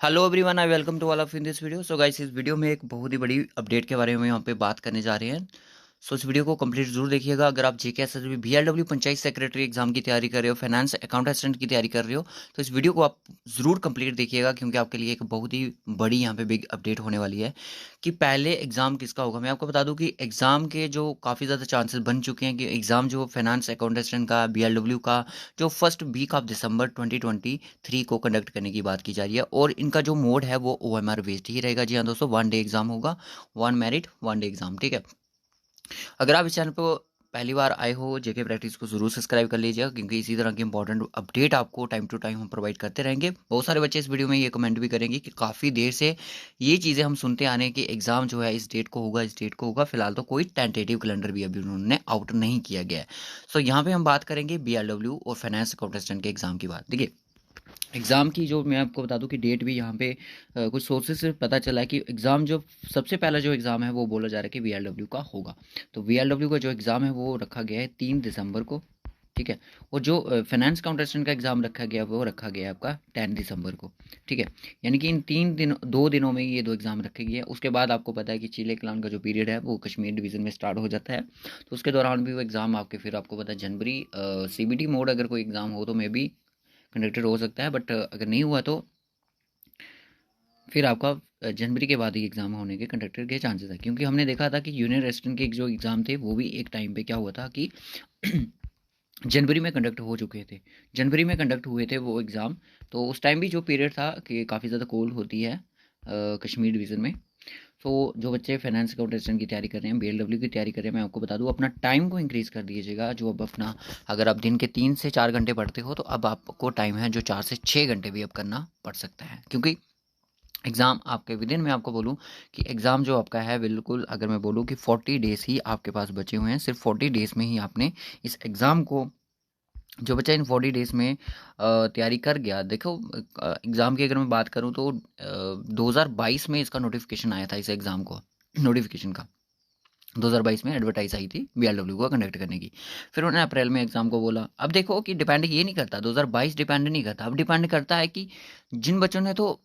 Hello everyone, I welcome to all of in this video. So guys, इस video में एक बहुत ही बड़ी अपडेट के बारे में यहाँ पे बात करने जा रहे हैं। सो इस वीडियो को कंप्लीट जरूर देखिएगा। अगर आप जेके SSB BLW panchayat secretary exam की तैयारी कर रहे हो, फाइनेंस अकाउंट असिस्टेंट की तैयारी कर रहे हो, तो इस वीडियो को आप जरूर कंप्लीट देखिएगा, क्योंकि आपके लिए एक बहुत ही बड़ी यहाँ पे बिग अपडेट होने वाली है कि पहले एग्जाम किसका होगा। मैं आपको बता दूं कि एग्जाम के जो काफ़ी ज़्यादा चांसेस बन चुके हैं कि एग्जाम जो फाइनेंस अकाउंट असिस्टेंट का बीएलडब्ल्यू का जो फर्स्ट वीक ऑफ दिसंबर 2023 को कंडक्ट करने की बात की जा रही है, और इनका जो मोड है वो ओएमआर बेस्ड ही रहेगा। जी हाँ दोस्तों, वन डे एग्जाम होगा, one merit one day exam. ठीक है, अगर आप इस चैनल पर पहली बार आए हो, जेके प्रैक्टिस को जरूर सब्सक्राइब कर लीजिएगा, क्योंकि इसी तरह की इंपॉर्टेंट अपडेट आपको टाइम टू टाइम हम प्रोवाइड करते रहेंगे। बहुत सारे बच्चे इस वीडियो में ये कमेंट भी करेंगे कि काफ़ी देर से ये चीज़ें हम सुनते आ रहे हैं कि एग्ज़ाम जो है इस डेट को होगा, इस डेट को होगा। फिलहाल तो कोई टेंटेटिव कैलेंडर भी अभी उन्होंने आउट नहीं किया गया है। सो यहाँ पे हम बात करेंगे बीएलडब्ल्यू और फाइनेंस अकाउंट असिस्टेंट के एग्ज़ाम की बात। देखिए, एग्ज़ाम की जो मैं आपको बता दूं कि डेट भी यहाँ पे कुछ सोर्सेज से पता चला है कि एग्ज़ाम जो सबसे पहला जो एग्ज़ाम है वो बोला जा रहा है कि वीएलडब्ल्यू का होगा। तो वीएलडब्ल्यू का जो एग्ज़ाम है वो रखा गया है 3 दिसंबर को। ठीक है, और जो फाइनेंस काउंटेस्टेंट का एग्ज़ाम रखा गया वो रखा गया है आपका 10 दिसंबर को। ठीक है, यानी कि इन 2 दिनों में ये दो एग्ज़ाम रखे गए हैं। उसके बाद आपको पता है कि चीले कलान का जो पीरियड है वो कश्मीर डिवीज़न में स्टार्ट हो जाता है, तो उसके दौरान भी वो एग्ज़ाम आपके, फिर आपको पता है जनवरी सीबीटी मोड अगर कोई एग्ज़ाम हो तो मे बी कंडक्टेड हो सकता है, बट अगर नहीं हुआ तो फिर आपका जनवरी के बाद ही एग्ज़ाम होने के कंडक्टेड के चांसेस है। क्योंकि हमने देखा था कि यूनियन रेजिडेंट के जो एग्ज़ाम थे वो भी एक टाइम पे क्या हुआ था कि जनवरी में कंडक्ट हो चुके थे, जनवरी में कंडक्ट हुए थे वो एग्ज़ाम। तो उस टाइम भी जो पीरियड था कि काफ़ी ज़्यादा कोल्ड होती है कश्मीर डिवीज़न में। तो जो बच्चे फाइनेंस अकाउंट असिस्टेंट की तैयारी कर रहे हैं, बीएलडब्ल्यू की तैयारी कर रहे हैं, मैं आपको बता दूं अपना टाइम को इंक्रीज़ कर दीजिएगा। जो अब अपना, अगर आप दिन के 3 से 4 घंटे पढ़ते हो तो अब आपको टाइम है जो 4 से 6 घंटे भी अब करना पड़ सकता है। क्योंकि एग्ज़ाम आपके विदिन, मैं आपको बोलूँ कि एग्ज़ाम जो आपका है बिल्कुल, अगर मैं बोलूँ कि 40 डेज़ ही आपके पास बचे हुए हैं। सिर्फ 40 डेज़ में ही आपने इस एग्ज़ाम को, जो बच्चा इन 40 डेज़ में तैयारी कर गया। देखो, एग्ज़ाम की अगर मैं बात करूँ तो 2022 में इसका नोटिफिकेशन आया था, इस एग्ज़ाम को नोटिफिकेशन का 2022 में एडवर्टाइज आई थी बीएलडब्ल्यू को कंडक्ट करने की। फिर उन्होंने अप्रैल में एग्जाम को बोला। अब देखो कि डिपेंड ये नहीं करता, 2022 डिपेंड नहीं करता, अब डिपेंड करता है कि जिन बच्चों ने तो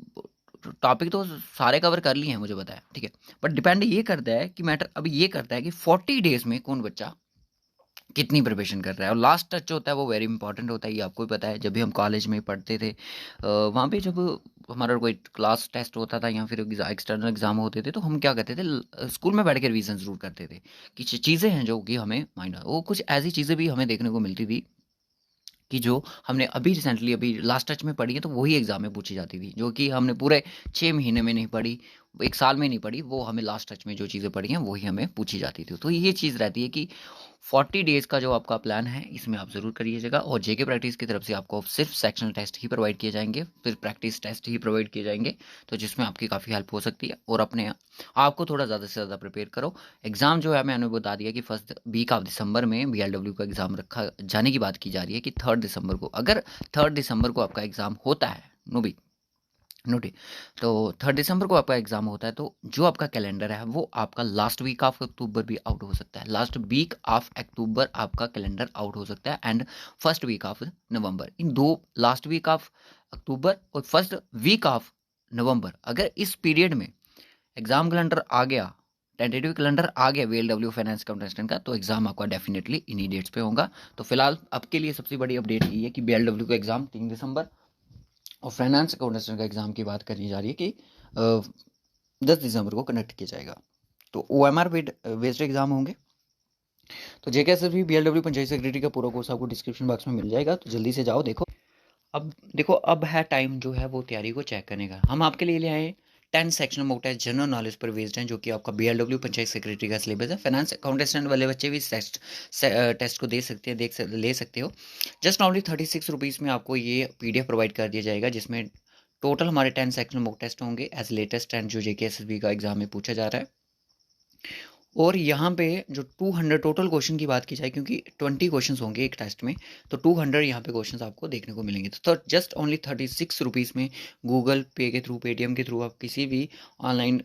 टॉपिक तो सारे कवर कर लिए हैं, मुझे पता है, ठीक है, बट डिपेंड ये करता है कि मैटर अब ये करता है कि 40 डेज में कौन बच्चा कितनी प्रिपरेशन कर रहा है। और लास्ट टच जो होता है वो वेरी इंपॉर्टेंट होता है, ये आपको भी पता है। जब भी हम कॉलेज में पढ़ते थे, वहाँ पे जब हमारा कोई क्लास टेस्ट होता था या फिर एक्सटर्नल एग्जाम होते थे, तो हम क्या करते थे, स्कूल में बैठ के रिवीजन जरूर करते थे। कि चीज़ें हैं जो कि हमें माइंड, वो कुछ ऐसी चीज़ें भी हमें देखने को मिलती थी कि जो हमने अभी रिसेंटली अभी लास्ट टच में पढ़ी है, तो वही एग्जाम में पूछी जाती थी, जो कि हमने पूरे 6 महीने में नहीं पढ़ी, एक साल में नहीं पढ़ी, वो हमें लास्ट टच में जो चीज़ें पढ़ी हैं वही हमें पूछी जाती थी। तो ये चीज़ रहती है कि 40 डेज का जो आपका प्लान है इसमें आप ज़रूर करिएगा। और जेके प्रैक्टिस की तरफ से आपको सिर्फ सेक्शनल टेस्ट ही प्रोवाइड किए जाएंगे, फिर प्रैक्टिस टेस्ट ही प्रोवाइड किए जाएंगे, तो जिसमें आपकी काफ़ी हेल्प हो सकती है। और अपने आपको थोड़ा ज़्यादा से ज़्यादा प्रिपेयर करो। एग्ज़ाम जो है मैंने बता दिया कि फर्स्ट वीक ऑफ दिसंबर में बीएलडब्ल्यू का एग्ज़ाम रखा जाने की बात की जा रही है कि 3 दिसंबर को, अगर 3 दिसंबर को आपका एग्ज़ाम होता है, नो भी नोटिस, तो 3 दिसंबर को आपका एग्जाम होता है, तो जो आपका कैलेंडर है वो आपका लास्ट वीक ऑफ अक्टूबर भी आउट हो सकता है। लास्ट वीक ऑफ अक्टूबर आपका कैलेंडर आउट हो सकता है, and first week of November, इन दो, लास्ट वीक ऑफ अक्टूबर और फर्स्ट वीक ऑफ नवंबर, अगर इस पीरियड में एग्जाम कैलेंडर आ गया, टेंटेटिव कैलेंडर आ गया बीएलडब्ल्यू फाइनेंस कंटेस्टेंट का, तो एग्जाम आपका डेफिनेटली इन्हीं डेट्स पे होगा। तो फिलहाल अब के लिए सबसे बड़ी अपडेट ये है कि बीएलडब्ल्यू का एग्जाम 3 दिसंबर, और फाइनेंस अकाउंटेंट का एग्ज़ाम की बात करनी जा रही है कि 10 दिसंबर को कंडक्ट किया जाएगा। तो O M R based exam होंगे। तो जेके एस भी बीएलडब्ल्यू पंचायत सेक्रेटरी का पूरा कोर्स आपको डिस्क्रिप्शन बॉक्स में मिल जाएगा, तो जल्दी से जाओ देखो। अब देखो, अब है टाइम जो है वो तैयारी को चेक करने का। हम आपके लिए ले आए 10 sectional mock test general knowledge पर बेस्ड हैं, जो कि आपका बीएलडब्ल्यू पंचायत सेक्रेटरी का सिलेबस है। फाइनेंस अकाउंटेंट वाले बच्चे भी इस टेस्ट को दे सकते हैं, ले सकते हो। जस्ट ओनली 36 रुपीज़ में आपको ये पीडीएफ प्रोवाइड कर दिया जाएगा, जिसमें टोटल हमारे 10 सेक्शनल मॉक टेस्ट होंगे एज लेटेस्ट एंड जो जेके एसएसबी का एग्जाम में पूछा जा रहा है। और यहाँ पे जो 200 टोटल क्वेश्चन की बात की जाए, क्योंकि 20 क्वेश्चंस होंगे एक टेस्ट में, तो 200 यहाँ पे क्वेश्चंस आपको देखने को मिलेंगे। तो जस्ट ओनली 36 रुपीज़ में गूगल पे के थ्रू, पेटीएम के थ्रू, आप किसी भी ऑनलाइन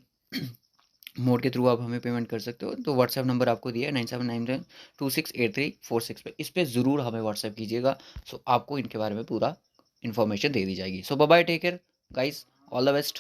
मोड के थ्रू आप हमें पेमेंट कर सकते हो। तो व्हाट्सएप नंबर आपको दिया है 9799268346 पे, इस पर ज़रूर हमें व्हाट्सएप कीजिएगा। सो आपको इनके बारे में पूरा इन्फॉर्मेशन दे दी जाएगी। So bye bye, take care guys. All the best.